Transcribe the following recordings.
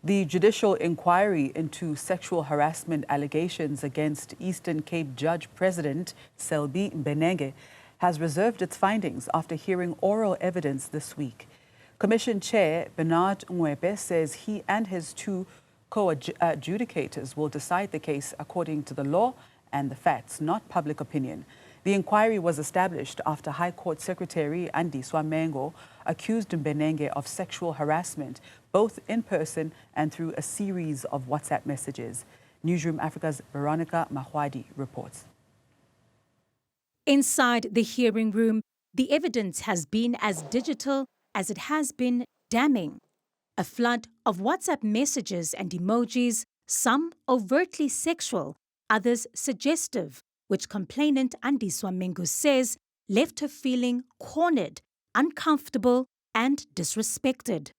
The judicial inquiry into sexual harassment allegations against Eastern Cape Judge President Selby MBENENGE has reserved its findings after hearing oral evidence this week. Commission Chair Bernard Ngwepe says he and his two co-adjudicators will decide the case according to the law and the facts, not public opinion. The inquiry was established after High Court Secretary Andiswa Mengo accused MBENENGE of sexual harassment, both in person and through a series of WhatsApp messages. Newzroom Afrika's Veronica Mahwadi reports. Inside the hearing room, the evidence has been as digital as it has been damning. A flood of WhatsApp messages and emojis, some overtly sexual, others suggestive, which complainant Andiswa Mengo says left her feeling cornered, uncomfortable and disrespected.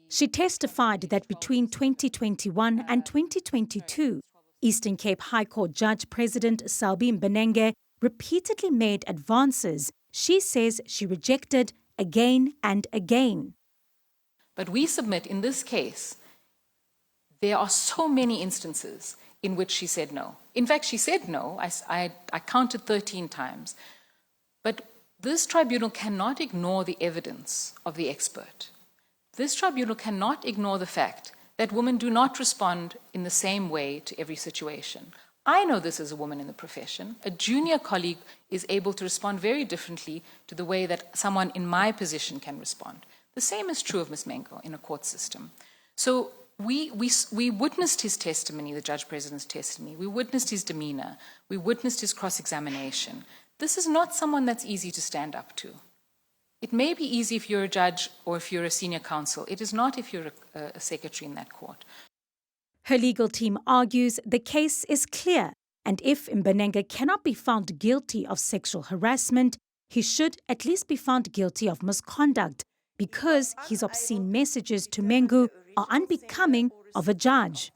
She testified that between 2021 and 2022, Eastern Cape High Court Judge President Selby MBENENGE repeatedly made advances she says she rejected again and again. But we submit in this case, there are so many instances in which she said no. In fact, she said no. I counted 13 times. But this tribunal cannot ignore the evidence of the expert. This tribunal cannot ignore the fact that women do not respond in the same way to every situation. I know this as a woman in the profession. A junior colleague is able to respond very differently to the way that someone in my position can respond. The same is true of Ms. Mengo in a court system. So we witnessed his testimony, the Judge President's testimony. We witnessed his demeanor. We witnessed his cross-examination. This is not someone that's easy to stand up to. It may be easy if you're a judge or if you're a senior counsel. It is not if you're a secretary in that court. Her legal team argues the case is clear, and if MBENENGE cannot be found guilty of sexual harassment, he should at least be found guilty of misconduct because his obscene messages to Mengo are unbecoming of a judge.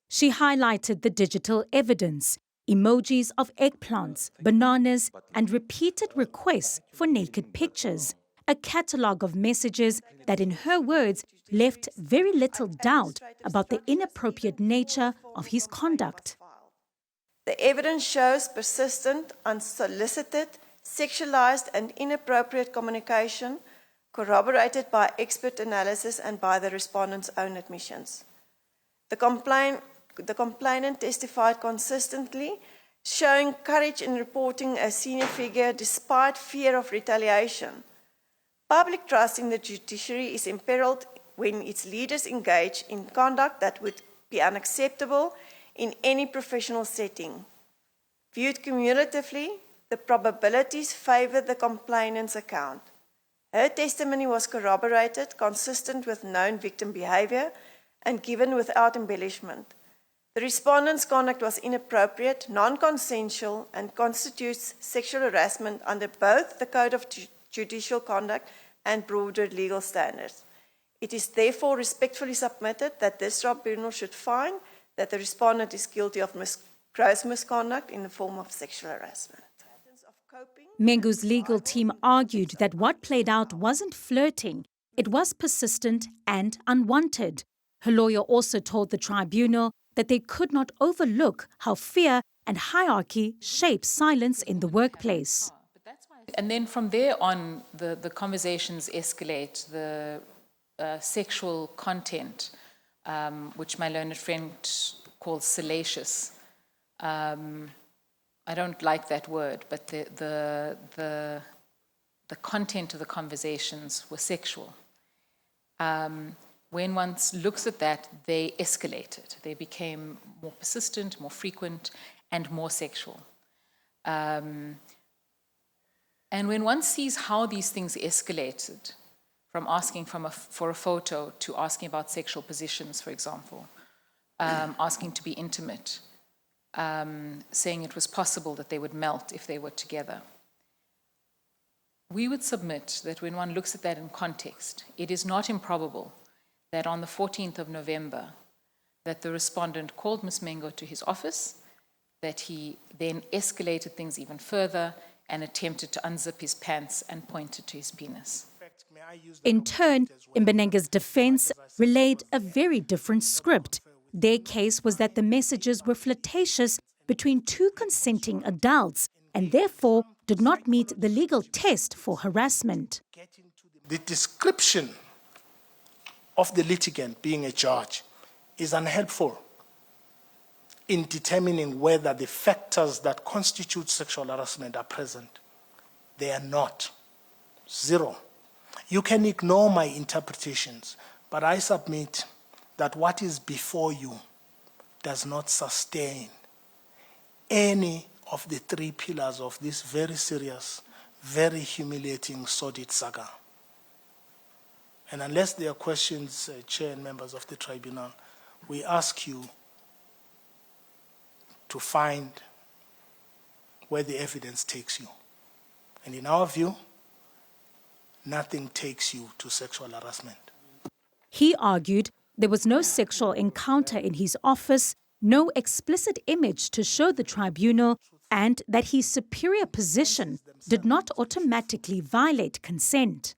She highlighted the digital evidence, emojis of eggplants, bananas, and repeated requests for naked pictures, a catalogue of messages that, in her words, left very little doubt about the inappropriate nature of his conduct. The evidence shows persistent, unsolicited, sexualized and inappropriate communication, corroborated by expert analysis and by the respondent's own admissions. The complainant testified consistently, showing courage in reporting a senior figure despite fear of retaliation. Public trust in the judiciary is imperiled when its leaders engage in conduct that would be unacceptable in any professional setting. Viewed cumulatively, the probabilities favor the complainant's account. Her testimony was corroborated, consistent with known victim behavior, and given without embellishment. The respondent's conduct was inappropriate, non-consensual, and constitutes sexual harassment under both the Code of Judicial Conduct and broader legal standards. It is therefore respectfully submitted that this tribunal should find that the respondent is guilty of gross misconduct in the form of sexual harassment. Mengo's legal team argued that what played out wasn't flirting, it was persistent and unwanted. Her lawyer also told the tribunal that they could not overlook how fear and hierarchy shape silence in the workplace. And then from there on, the conversations escalate, the sexual content, which my learned friend calls salacious. I don't like that word, but the content of the conversations were sexual. When one looks at that, they escalated. They became more persistent, more frequent, and more sexual. And when one sees how these things escalated, from asking for a photo to asking about sexual positions, for example, asking to be intimate, saying it was possible that they would melt if they were together. We would submit that when one looks at that in context, it is not improbable that on the 14th of November, that the respondent called Ms. Mengo to his office, that he then escalated things even further and attempted to unzip his pants and pointed to his penis. In turn, MBENENGE's defense relayed a very different script. Their case was that the messages were flirtatious between two consenting adults and therefore did not meet the legal test for harassment. The description of the litigant being a judge is unhelpful in determining whether the factors that constitute sexual harassment are present. They are not. Zero. You can ignore my interpretations, but I submit that what is before you does not sustain any of the three pillars of this very serious, very humiliating, sordid saga. And unless there are questions, Chair and members of the tribunal, we ask you to find where the evidence takes you. And in our view, nothing takes you to sexual harassment. He argued there was no sexual encounter in his office, no explicit image to show the tribunal, and that his superior position did not automatically violate consent.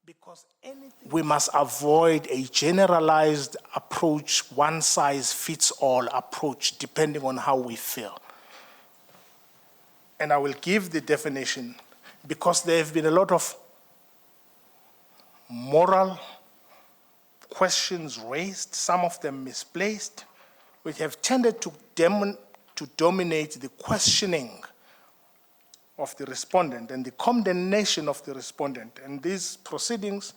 We must avoid a generalized approach, one-size-fits-all approach, depending on how we feel. And I will give the definition because there have been a lot of moral questions raised, some of them misplaced, which have tended to dominate the questioning of the respondent and the condemnation of the respondent. And these proceedings,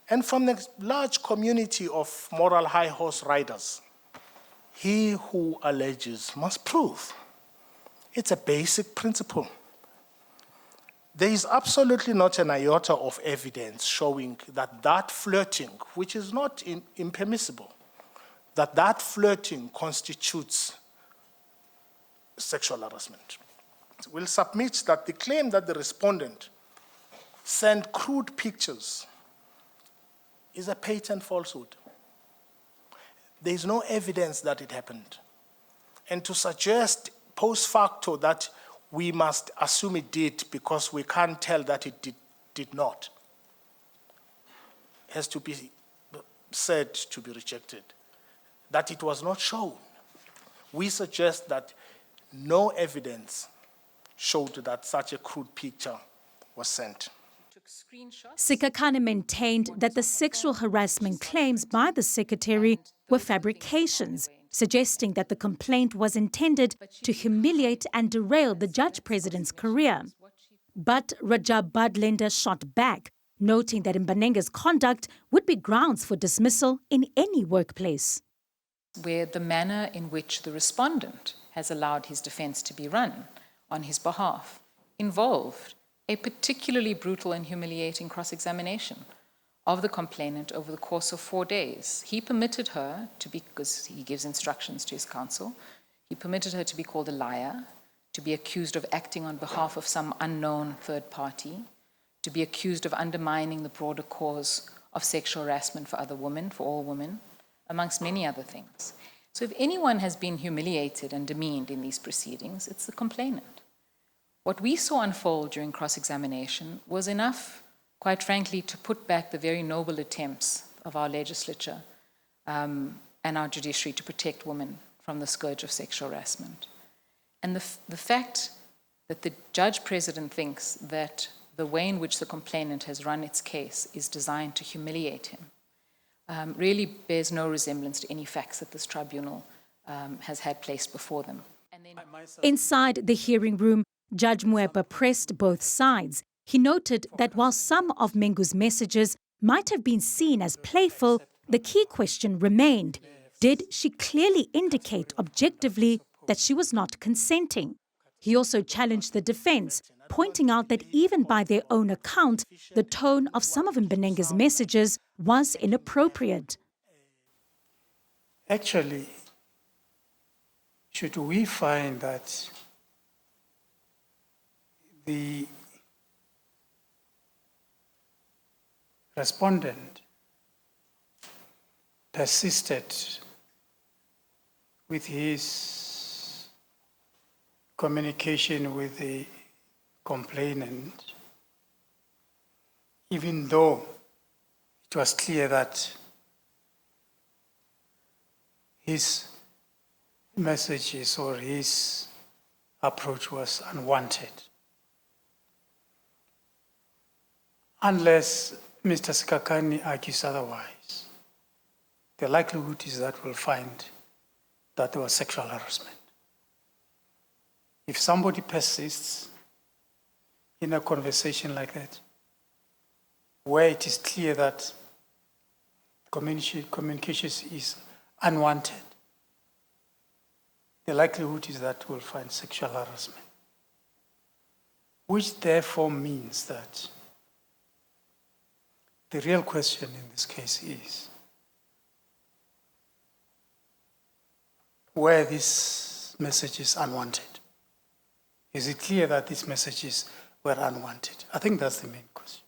and from the large community of moral high horse riders, he who alleges must prove. It's a basic principle. There is absolutely not an iota of evidence showing that that flirting, which is not impermissible, that flirting constitutes sexual harassment. We'll submit that the claim that the respondent sent crude pictures is a patent falsehood. There is no evidence that it happened. And to suggest post facto that we must assume it did because we can't tell that it did not has to be said to be rejected. That it was not shown. We suggest that no evidence showed that such a crude picture was sent. Sikhakhane maintained that the sexual harassment claims by the secretary were fabrications, suggesting that the complaint was intended to humiliate and derail the judge-president's career. But Rajab Badlender shot back, noting that MBENENGE's conduct would be grounds for dismissal in any workplace. Where the manner in which the respondent has allowed his defense to be run on his behalf involved a particularly brutal and humiliating cross-examination of the complainant over the course of 4 days. He permitted her to be, because he gives instructions to his counsel, he permitted her to be called a liar, to be accused of acting on behalf of some unknown third party, to be accused of undermining the broader cause of sexual harassment for other women, for all women, amongst many other things. So if anyone has been humiliated and demeaned in these proceedings, it's the complainant. What we saw unfold during cross-examination was enough, quite frankly, to put back the very noble attempts of our legislature and our judiciary to protect women from the scourge of sexual harassment. And the fact that the judge-president thinks that the way in which the complainant has run its case is designed to humiliate him really bears no resemblance to any facts that this tribunal has had placed before them. And then inside the hearing room, Judge Mweba pressed both sides. He noted that while some of Mengu's messages might have been seen as playful, the key question remained: did she clearly indicate objectively that she was not consenting? He also challenged the defense, pointing out that even by their own account, the tone of some of MBENENGE's messages was inappropriate. Actually, should we find that the respondent persisted with his communication with the complainant, even though it was clear that his messages or his approach was unwanted. Unless Mr. Sikakani argues otherwise, the likelihood is that we'll find that there was sexual harassment. If somebody persists in a conversation like that, where it is clear that communication is unwanted, the likelihood is that we'll find sexual harassment, which therefore means that the real question in this case is, were these messages unwanted? Is it clear that these messages were unwanted? I think that's the main question.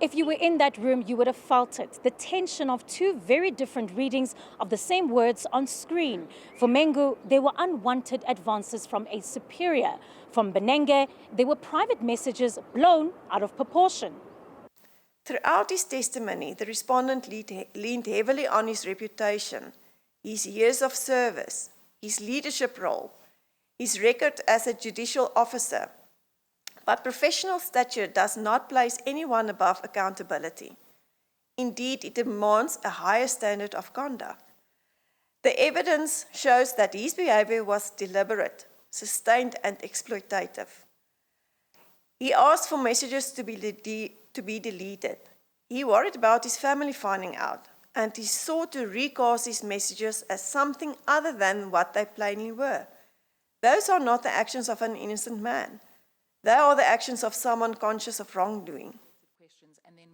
If you were in that room, you would have felt it, the tension of two very different readings of the same words on screen. For Mengu, they were unwanted advances from a superior. From Mbenenge, they were private messages blown out of proportion. Throughout his testimony, the respondent leaned heavily on his reputation, his years of service, his leadership role, his record as a judicial officer. But professional stature does not place anyone above accountability. Indeed, it demands a higher standard of conduct. The evidence shows that his behavior was deliberate, sustained, and exploitative. He asked for messages to be deleted. He worried about his family finding out, and he sought to recast his messages as something other than what they plainly were. Those are not the actions of an innocent man. They are the actions of someone conscious of wrongdoing.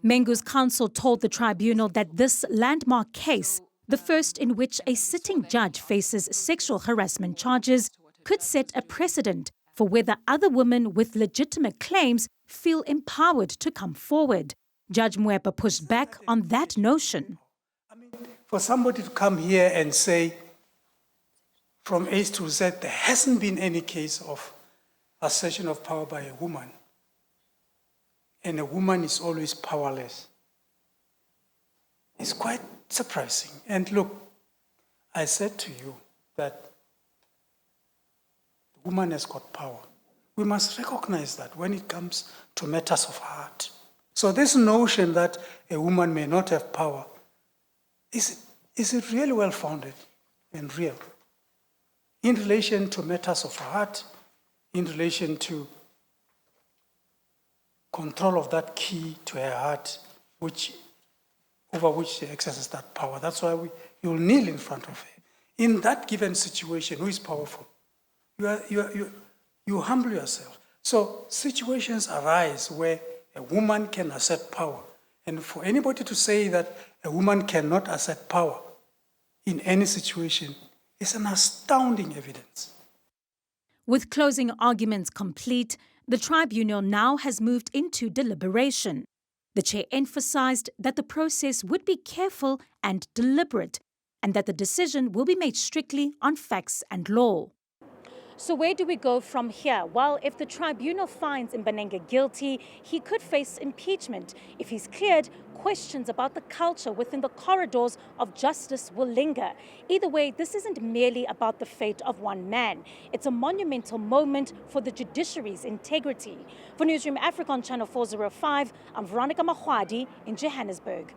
Mengu's counsel told the tribunal that this landmark case, the first in which a sitting judge faces sexual harassment charges, could set a precedent for whether other women with legitimate claims feel empowered to come forward. Judge Mwepa pushed back on that notion. For somebody to come here and say, from A to Z, there hasn't been any case of assertion of power by a woman, and a woman is always powerless, it's quite surprising. And look, I said to you that the woman has got power. We must recognize that when it comes to matters of heart. So this notion that a woman may not have power, is it really well-founded and real? In relation to matters of heart, in relation to control of that key to her heart, over which she exercises that power. That's why you'll kneel in front of her. In that given situation, who is powerful? You humble yourself. So situations arise where a woman can assert power. And for anybody to say that a woman cannot assert power in any situation is an astounding evidence. With closing arguments complete, the tribunal now has moved into deliberation. The chair emphasized that the process would be careful and deliberate, and that the decision will be made strictly on facts and law. So where do we go from here? Well, if the tribunal finds MBENENGE guilty, he could face impeachment. If he's cleared, questions about the culture within the corridors of justice will linger. Either way, this isn't merely about the fate of one man. It's a monumental moment for the judiciary's integrity. For Newzroom Afrika on Channel 405, I'm Veronica Mahwadi in Johannesburg.